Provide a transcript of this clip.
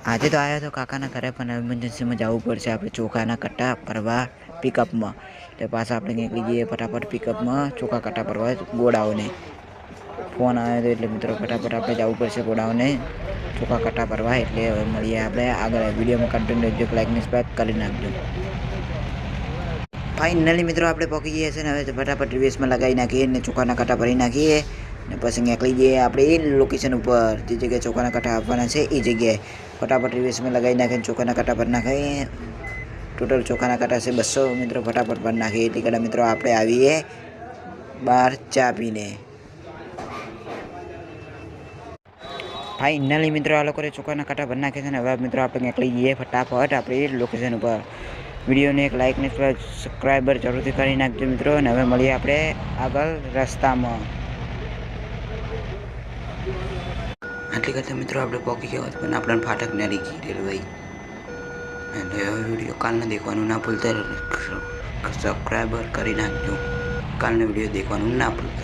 આજે તો આવ્યો તો કાકાના ઘરે પણ એમરજન્સીમાં જવું પડશે આપણે ચોખાના કટ્ટા ભરવા પિકઅપમાં. એટલે પાછા આપણે નીકળી જઈએ ફટાફટ પિકઅપમાં ચોખા કટ્ટા ભરવા ગોડાઓને. ફોન આવ્યો હતો એટલે મિત્રો ફટાફટ આપણે જવું પડશે ગોડાઓને ચોખા કટ્ટા ભરવા. એટલે હવે મળીએ આપણે આગળ વિડીયોમાં કન્ટિન્યુ રહેજો, લાઈક ને સબસ્ક્રાઇબ કરી નાખજો. ફાઇનલી મિત્રો આપણે પહોંચી ગયા છે ને હવે ફટાફટ રિવેસમાં લગાવી નાખીએ ને ચોખાના કટ્ટા ભરી નાખીએ ને પછી નીકળી જઈએ આપણે એ લોકેશન ઉપર જે જગ્યાએ ચોખાના કટ્ટા આપવાના છે એ જગ્યાએ. ફટાફટ રિવેસમાં લગાવી નાખીને ચોખાના કટ્ટા ભરી નાખીએ. ટોટલ ચોખાના કટ્ટા છે 200 મિત્રો. ફટાફટ ભરી નાખીએ એટલી કડા મિત્રો આપણે આવીએ બહાર ચા પીને. ફાઇનલી મિત્રો આ લોકોએ ચોખાના કટ્ટા ભરી નાખે છે ને હવે મિત્રો આપણે નીકળી જઈએ ફટાફટ આપણે એ લોકેશન ઉપર. વિડીયોને એક લાઇક ને સબસ્ક્રાઈબર જરૂરથી કરી નાખજો મિત્રો. અને હવે મળીએ આપણે આગળ રસ્તામાં. આટલી કરતાં મિત્રો આપણે પહોંચી ગયા પણ આપણને ફાટક નડી ગઈ રેલવે. અને હવે વિડીયો કાલને દેખવાનું ના ભૂલતા, સબસ્ક્રાઈબર કરી નાખજો. કાલનો વિડીયો દેખવાનું ના ભૂલતા.